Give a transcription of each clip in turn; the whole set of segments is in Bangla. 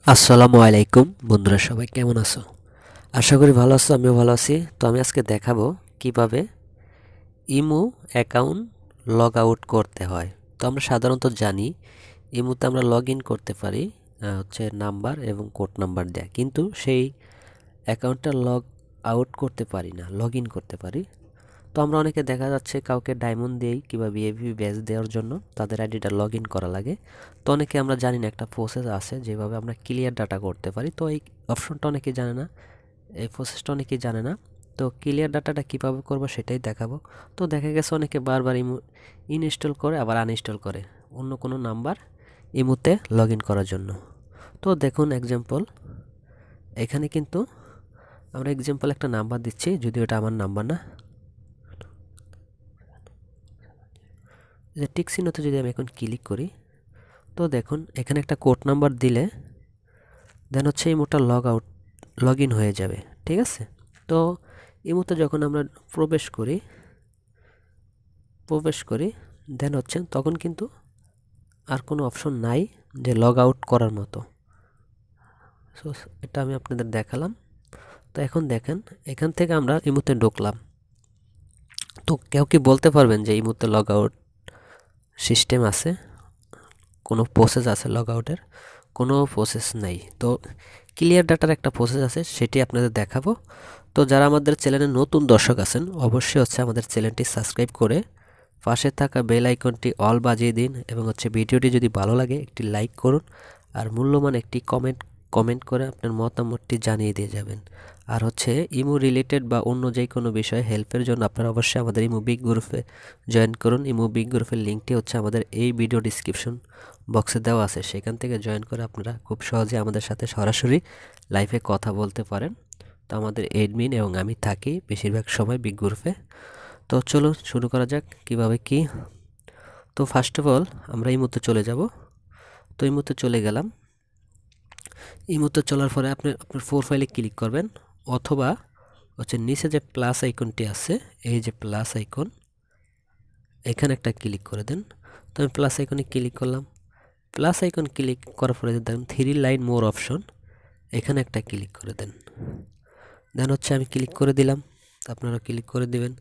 আসসালামু আলাইকুম বন্ধুরা, সবাই কেমন আছো? আশা করি ভালো আছো, আমিও ভালো আছি। তো আমি আজকে দেখাবো কিভাবে ইমো অ্যাকাউন্ট লগ আউট করতে হয়। তো আমরা সাধারণত জানি ইমোতে আমরা লগ ইন করতে পারি হচ্ছে নাম্বার এবং কোড নাম্বার দেয়, কিন্তু সেই অ্যাকাউন্টটা লগ আউট করতে পারি না, লগ ইন করতে পারি। তো আমরা অনেকে দেখা যাচ্ছে কাউকে ডায়মন্ড দিয়েই কিংবা ভিআইপি ব্যাজ দেওয়ার জন্য তাদের আইডিটা লগ ইন করা লাগে। তো অনেকে আমরা জানি না একটা প্রসেস আছে যেভাবে আমরা ক্লিয়ার ডাটা করতে পারি। তো এই অপশনটা অনেকেই জানে না, এই প্রসেসটা অনেকেই জানে না। তো ক্লিয়ার ডাটাটা কীভাবে করবো সেটাই দেখাবো। তো দেখা গেছে অনেকে বারবার ইনস্টল করে আবার আনইনস্টল করে অন্য কোনো নাম্বার ইমোতে লগ ইন করার জন্য। তো দেখুন এক্সাম্পল, এখানে কিন্তু আমরা এক্সাম্পল একটা নাম্বার দিচ্ছি, যদিও এটা আমার নাম্বার না। যে টিক চিহ্নতে যদি আমি এখন ক্লিক করি, তো দেখুন এখানে একটা কোড নাম্বার দিলে দেন হচ্ছে ইমোটা লগ ইন হয়ে যাবে। ঠিক আছে? তো ইমোতে যখন আমরা প্রবেশ করি দেন হচ্ছে তখন কিন্তু আর কোনো অপশন নাই যে লগ আউট করার মতো। সো এটা আমি আপনাদের দেখালাম। তো এখন দেখেন, এখান থেকে আমরা ইমোতে ঢুকলাম। তো কেউ কি বলতে পারবেন যে ইমোতে লগ আউট সিস্টেম আছে, কোনো প্রসেস আছে লগ আউটের? কোনো প্রসেস নাই। তো ক্লিয়ার ডাটার একটা প্রসেস আছে, সেটি আপনাদের দেখাবো। তো যারা আমাদের চ্যানেলে নতুন দর্শক আছেন অবশ্যই হচ্ছে আমাদের চ্যানেলটি সাবস্ক্রাইব করে পাশে থাকা বেল আইকনটি অল বাজিয়ে দিন, এবং হচ্ছে ভিডিওটি যদি ভালো লাগে একটি লাইক করুন, আর মূল্যবান একটি কমেন্ট করে আপনার মতামতটি জানিয়ে দিয়ে যাবেন। আর হচ্ছে ইমো রিলেটেড বা অন্য যে কোনো বিষয়ে হেল্পের জন্য আপনারা অবশ্যই আমাদের ইমো বিগ গ্রুপে জয়েন করুন। ইমো বিগ গ্রুপের লিঙ্কটি হচ্ছে আমাদের এই ভিডিও ডিসক্রিপশন বক্সে দেওয়া আছে, সেখান থেকে জয়েন করে আপনারা খুব সহজে আমাদের সাথে সরাসরি লাইভে কথা বলতে পারেন। তো আমাদের এডমিন এবং আমি থাকি বেশিরভাগ সময় বিগ গ্রুপে। তো চলুন শুরু করা যাক কিভাবে কি। তো ফার্স্ট অফ অল আমরা ইমোতে চলে যাব। তো ইমোতে চলে গেলাম। ইমোতে চলার পরে আপনার প্রোফাইলে ক্লিক করবেন, অথবা হচ্ছে নিচে যে প্লাস আইকনটি আছে, এই যে প্লাস আইকন, এখানে একটা ক্লিক করে দেন। তো আমি প্লাস আইকনে ক্লিক করলাম। প্লাস আইকন ক্লিক করার পরে দেখেন 3 লাইন মোর অপশন, এখানে একটা ক্লিক করে দেন। দেন হচ্ছে আমি ক্লিক করে দিলাম, আপনারা ক্লিক করে দিবেন।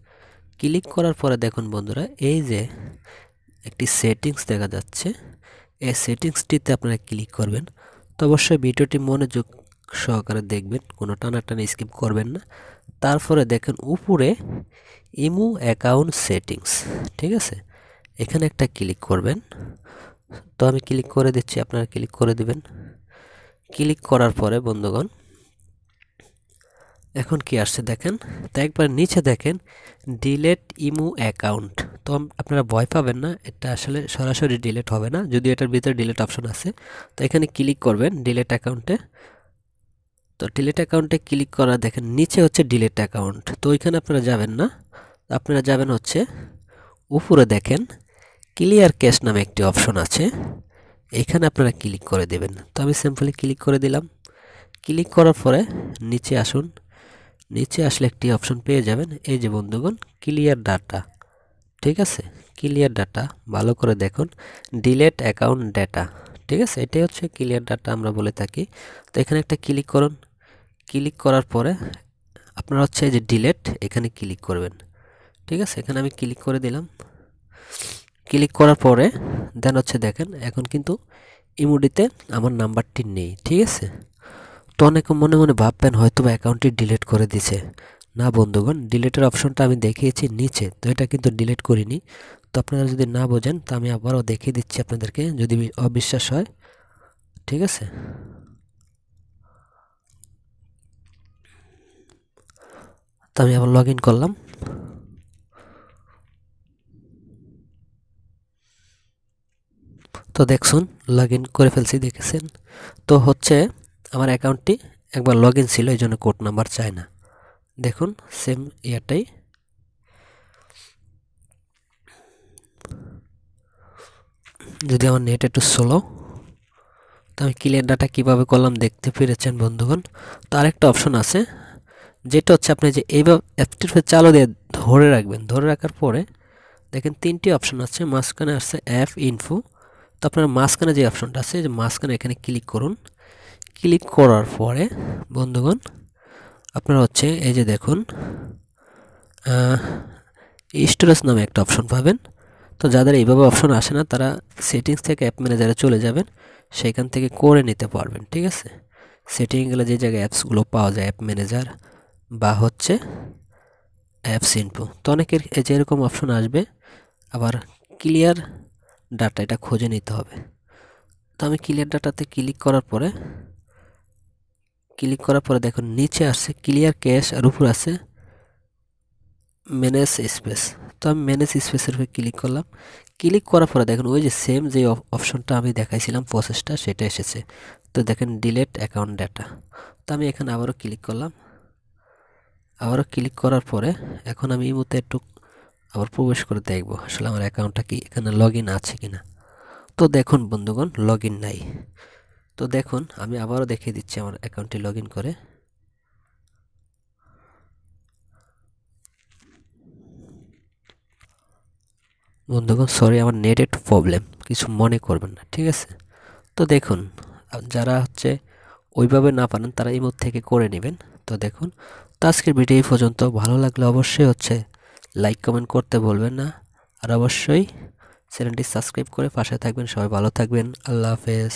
ক্লিক করার পরে দেখুন বন্ধুরা, এই যে একটি সেটিংস দেখা যাচ্ছে, এই সেটিংসটিতে আপনারা ক্লিক করবেন। তো অবশ্যই ভিডিওটি মনোযোগ সহকারে দেখবেন, কোনো টানাটানি স্কিপ করবেন না। তারপরে দেখেন উপরে ইমো অ্যাকাউন্ট সেটিংস, ঠিক আছে? এখানে একটা ক্লিক করবেন। তো আমি ক্লিক করে দিচ্ছি, আপনারা ক্লিক করে দিবেন। ক্লিক করার পরে বন্ধুগণ এখন কি আসছে দেখেন। তো একবার নিচে দেখেন ডিলেট ইমো অ্যাকাউন্ট। তো আপনারা ভয় পাবেন না, এটা আসলে সরাসরি ডিলেট হবে না, যদিও এটার ভিতরে ডিলেট অপশন আছে। তো এখানে ক্লিক করবেন ডিলেট অ্যাকাউন্টে। তো ডিলেট অ্যাকাউন্টে ক্লিক করা দেখেন নিচে হচ্ছে ডিলেট অ্যাকাউন্ট। তো ওইখানে আপনারা যাবেন না, আপনারা যাবেন হচ্ছে উপরে দেখেন ক্লিয়ার ক্যাশ নামে একটি অপশন আছে, এখানে আপনারা ক্লিক করে দেবেন। তো আমি সিম্পলি ক্লিক করে দিলাম। ক্লিক করার পরে নিচে আসুন, নিচে আসলে একটি অপশন পেয়ে যাবেন, এই যে বন্ধুগণ ক্লিয়ার ডাটা। ঠিক আছে? ক্লিয়ার ডাটা ভালো করে দেখুন, ডিলেট অ্যাকাউন্ট ডাটা। ঠিক আছে? এটাই হচ্ছে ক্লিয়ার ডাটা আমরা বলে থাকি। তো এখানে একটা ক্লিক করুন। ক্লিক করার পরে আপনারা হচ্ছে এই যে ডিলেট, এখানে ক্লিক করবেন। ঠিক আছে? এখানে আমি ক্লিক করে দিলাম। ক্লিক করার পরে দেন হচ্ছে দেখেন এখন কিন্তু ইমোডিতে আমার নাম্বারটি নেই। ঠিক আছে? তো অনেকে মনে মনে ভাববেন হয়তো বা অ্যাকাউন্টটি ডিলিট করে দিছে। না বন্ধুগণ, ডিলিটের অপশনটা আমি দেখিয়েছি নিচে, তো এটা কিন্তু ডিলিট করিনি। তো আপনারা যদি না বোঝেন তো আমি আবারও দেখিয়ে দিচ্ছি আপনাদেরকে, যদি অবিশ্বাস হয়। ঠিক আছে? তো আমি আবার লগ ইন করলাম। তো দেখুন লগ ইন করে ফেলছি, দেখেছেন? তো হচ্ছে আমার অ্যাকাউন্টটি একবার লগ ইন ছিল, এই জন্য কোড নাম্বার চায় না। দেখুন সেম ইয়ারটাই। যদি আমার নেট একটু স্লো। তো আমি ক্লিয়ার ডাটা কীভাবে করলাম দেখতে পেরেছেন বন্ধুগণ। তো আরেকটা অপশন আছে, যেটা হচ্ছে আপনি যে এইভাবে অ্যাপটির চালু দিয়ে ধরে রাখবেন। ধরে রাখার পরে দেখেন 3টি অপশন আছে, মাঝখানে আসছে অ্যাপ ইনফো। তো আপনার মাঝখানে যে অপশনটা আছে, যে মাঝখানে এখানে ক্লিক করুন। ক্লিক করার পরে বন্ধুগণ আপনারা হচ্ছে এই যে দেখুন স্টোরেজ নামে একটা অপশন পাবেন। তো যাদের এইভাবে অপশন আসে না তারা সেটিংস থেকে অ্যাপ ম্যানেজারে চলে যাবেন, সেখান থেকে করে নিতে পারবেন। ঠিক আছে, সেটিং গেলে যে জায়গায় অ্যাপসগুলো পাওয়া যায় অ্যাপ ম্যানেজার বা হচ্ছে অ্যাপস ইনফো, তো অনেকের এই যে এরকম অপশন আসবে। আবার ক্লিয়ার ডাটা এটা খুঁজে নিতে হবে। তো আমি ক্লিয়ার ডাটাতে ক্লিক করার পরে দেখুন নিচে আসছে ক্লিয়ার ক্যাশ আর উপর আছে ম্যানেজ স্পেস। তো আমি ম্যানেজ স্পেসের উপরে ক্লিক করলাম। ক্লিক করার পরে দেখুন ওই যে সেম যে অপশনটা আমি দেখাইছিলাম প্রসেসটা সেটা এসেছে। তো দেখেন ডিলেট অ্যাকাউন্ট ডাটা। তো আমি এখানে আবারও ক্লিক করলাম। আবারও ক্লিক করার পরে এখন আমি ইমোতে একটু আবার প্রবেশ করে দেখব আসলে আমার অ্যাকাউন্টটা কি এখানে লগ ইন আছে কিনা। তো দেখুন বন্ধুগণ লগ ইন নাই। তো দেখুন আমি আবারও দেখিয়ে দিচ্ছি আমার অ্যাকাউন্টটি লগ ইন করে। বন্ধুগণ সরি আমার নেট একটু প্রবলেম, কিছু মনে করবেন না, ঠিক আছে। তো দেখুন যারা হচ্ছে ওইভাবে না পারেন তারা ইমোট থেকে করে নেবেন। তো দেখুন, তো আজকের ভিডিও এই পর্যন্ত। ভালো লাগলে অবশ্যই হচ্ছে লাইক কমেন্ট করতে বলবেন না, আর অবশ্যই চ্যানেলটি সাবস্ক্রাইব করে পাশে থাকবেন। সবাই ভালো থাকবেন, আল্লাহ হাফেজ।